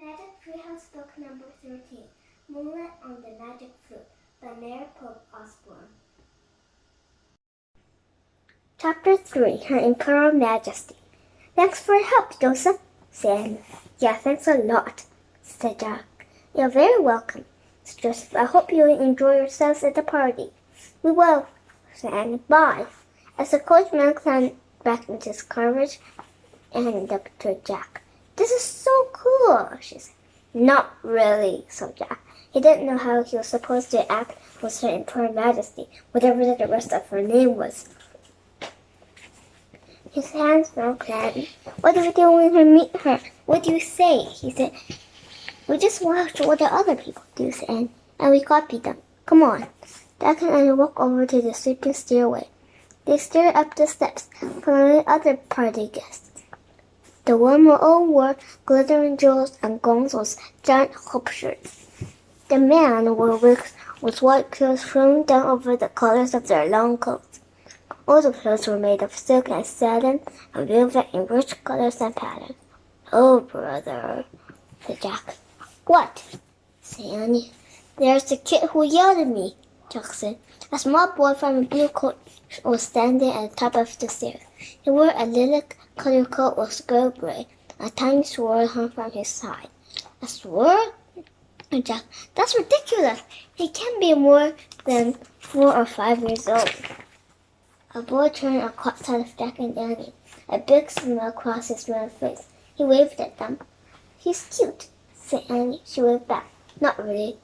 Magic Treehouse Book Number 13, Moonlight on the Magic Flute by Mary Pope Osborne. Chapter 3, Her Imperial Majesty. Thanks for your help, Joseph, said Annie. Yeah, thanks a lot, said Jack. You're very welcome, said Joseph. I hope you enjoy yourselves at the party. We will, said Annie. Bye. As the coachman climbed back into his carriage, Annie looked to Jack. This is so cool, she said. Not really, said Jack. He didn't know how he was supposed to act with Her Imperial Majesty, whatever the rest of her name was. His hands felt clammy. What do we do when we meet her? What do you say? He said. We just watch what the other people do, said Annie, and we copy them. Come on. Jack and Annie walked over to the sweeping stairway. They stared up the steps, following other party guests. The women all wore glittering jewels and gongs with giant hoop shirts. The men wore wigs with white quills flowing down over the collars of their long coats. All the clothes were made of silk and satin and velvet in rich colors and patterns. Oh, brother, said Jack. What? said Annie. There's the kid who yelled at me, Jack said. A small boy from a blue coat was standing at the top of the stairs. He wore a lilac-colored coat with skull gray. A tiny sword hung from his side. A sword? Jack, that's ridiculous. He can't be more than 4 or 5 years old. A boy turned and caught sight of Jack and Annie. A big smile crossed his round face. He waved at them. He's cute, said Annie. She waved back. Not really,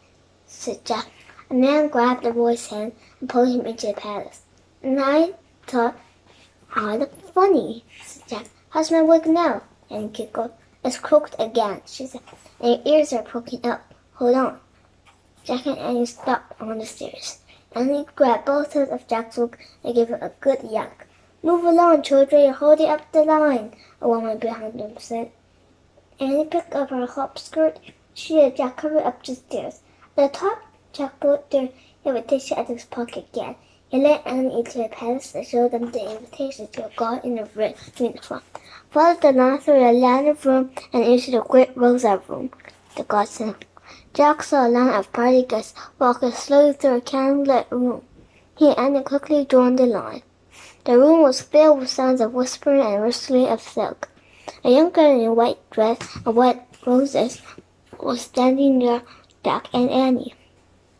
said Jack. A man grabbed the boy's hand and pulled him into the palace. And I thought, I look funny, said Jack. How's my wig now? Annie giggled. It's crooked again, she said, and your ears are poking out. Hold on. Jack and Annie stopped on the stairs. Annie grabbed both sides of Jack's wig and gave it a good yank. Move along, children, you're holding up the line, a woman behind them said. Annie picked up her hop skirt. She and Jack hurried up the stairs. At the top, Jack put their invitation at his pocket again. He led Annie into the palace and showed them the invitation to a god in a red uniform. Followed the line through the lantern room and into the great rosa room, the god said. Jack saw a line of party guests walking slowly through a candlelit room. He and Annie quickly joined the line. The room was filled with sounds of whispering and rustling of silk. A young girl in a white dress and white roses was standing near Jack and Annie.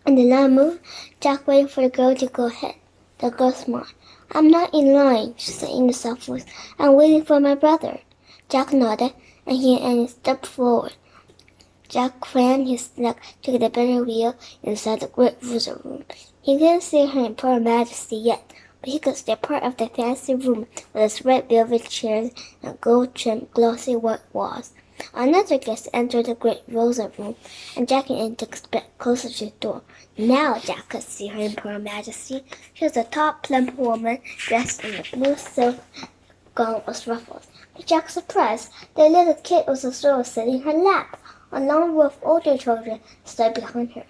And the line moved, Jack waited for the girl to go ahead. The girl smiled. I'm not in line, she said in a soft voice. I'm waiting for my brother. Jack nodded, and he and Annie stepped forward. Jack craned his neck to get a better view inside the great rosa room. He didn't see Her Imperial Majesty yet, but he could see part of the fancy room with its red velvet chairs and gold-trimmed, glossy white walls. Another guest entered the great rosa room, and Jack and Annie took a step closer to the door. Now Jack could see Her Imperial Majesty. She was a tall, plump woman dressed in a blue silk gown with ruffles. To Jack's surprise, the little kid was still sitting in her lap. A long row of older children stood behind her.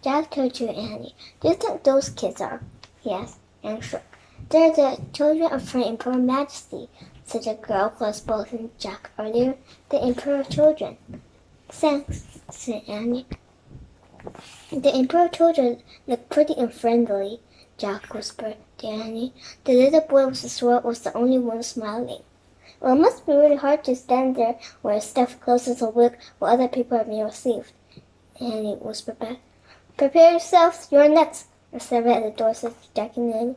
Jack turned to Annie. Do you think those kids are? He asked, and shook. They're the children of Her Imperial Majesty, said the girl who was both in Jack earlier. The Imperial children. Thanks, said Annie. The Imperial children look pretty and friendly, Jack whispered to Annie. The little boy with the sword was the only one smiling. Well, it must be really hard to stand there with stuffed close to the wig while other people are being received, Annie whispered back. Prepare yourselves, you're next, the servant at the door said to Jack and Annie.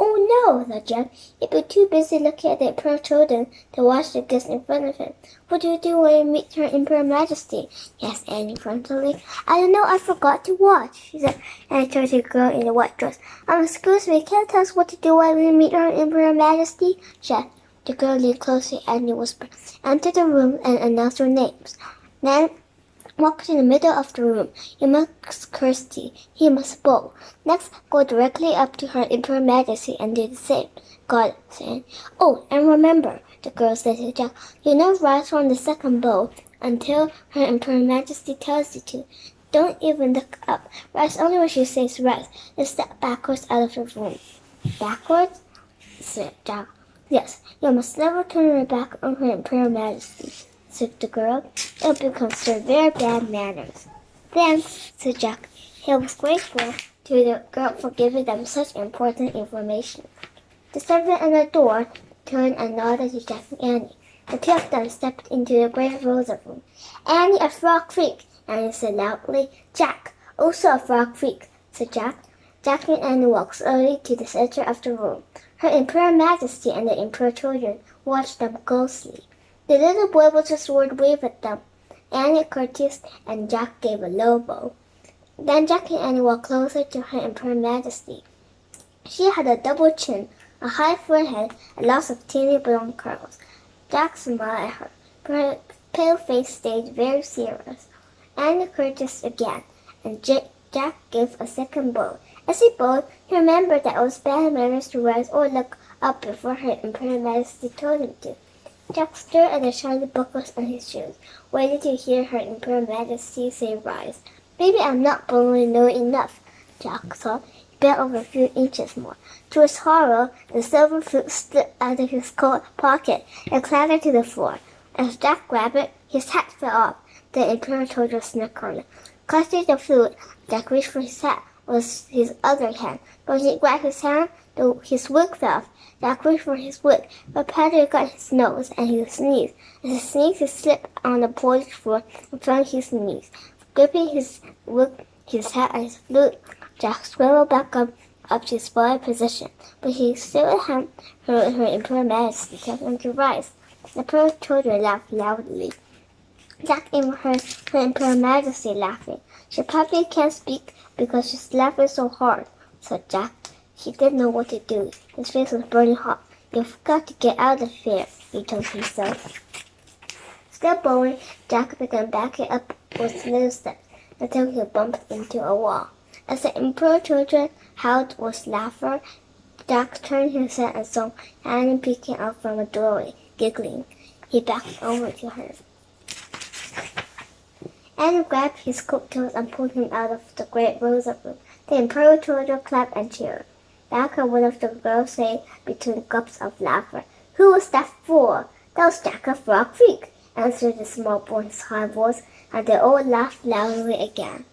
Oh no, thought Jack. He'd be too busy looking at the Imperial children to watch the guests in front of him. What do you do when you meet Her Imperial Majesty? He asked Annie frontally. I don't know, I forgot to watch, she said, and turned to the girl in the white dress. Excuse me, can you tell us what to do when we meet Her Imperial Majesty? She asked. The girl leaned closer and whispered, enter the room and announce your names. Then walk to the middle of the room. You must curtsy. He must bow. Next, go directly up to Her Imperial Majesty and do the same. Got it, said. Oh, and remember, the girl said to Jack, you never rise from the second bow until Her Imperial Majesty tells you to. Don't even look up. Rise only when she says rise. Then step backwards out of the room. Backwards? Said Jack. Yes, you must never turn your back on Her Imperial Majesty, said the girl. "It would be considered very bad manners." "Thanks," said Jack. He was grateful to the girl for giving them such important information. The servant at the door turned and nodded to Jack and Annie. The two of them stepped into the great rosa room. "Annie, a frog freak," Annie said loudly. "Jack, also a frog freak," said Jack. Jack and Annie walked slowly to the center of the room. Her Imperial Majesty and the Imperial children watched them closely. The little boy with the sword waved at them. Annie courtesied and Jack gave a low bow. Then Jack and Annie walked closer to Her Imperial Majesty. She had a double chin, a high forehead, and lots of teeny blonde curls. Jack smiled at her, but her pale face stayed very serious. Annie courtesied again, and Jack gave a second bow. As he bowed, he remembered that it was bad manners to rise or look up before Her Imperial Majesty told him to. Jack stared at the shiny buckles on his shoes, waiting to hear Her Imperial Majesty say rise. "Maybe I'm not bowing low enough," Jack thought. He bent over a few inches more. To his horror, the silver flute slipped out of his coat pocket and clattered to the floor. As Jack grabbed it, his hat fell off. The Imperial children snickered. Clutching the flute, Jack reached for his hat with his other hand. But when he grabbed his hand, his wig fell off. Jack reached for his wig, but powder got his nose and he sneezed. As he sneezed, he slipped on the polished floor and fell on his knees. Gripping his wig, his hat, and his flute, Jack scrambled back up to his forward position, but he still had Her Imperial Majesty kept him to rise. The Imperial children laughed loudly. Jack even heard Her Imperial Majesty laughing. "She probably can't speak because she's laughing so hard," said Jack. He didn't know what to do. His face was burning hot. "You've got to get out of here," he told himself. Still bowing, Jack began backing up with little steps until he bumped into a wall. As the Imperial children howled with laughter, Jack turned his head and saw Annie peeking out from a doorway, giggling. He backed over to her. Annie grabbed his coattails and pulled him out of the great rosa room. The Imperial children clapped and cheered. Jack heard one of the girls say between gulps of laughter, "Who was that for?" "That was Jack a Frog Freak," answered the small boy's high voice, and they all laughed loudly again.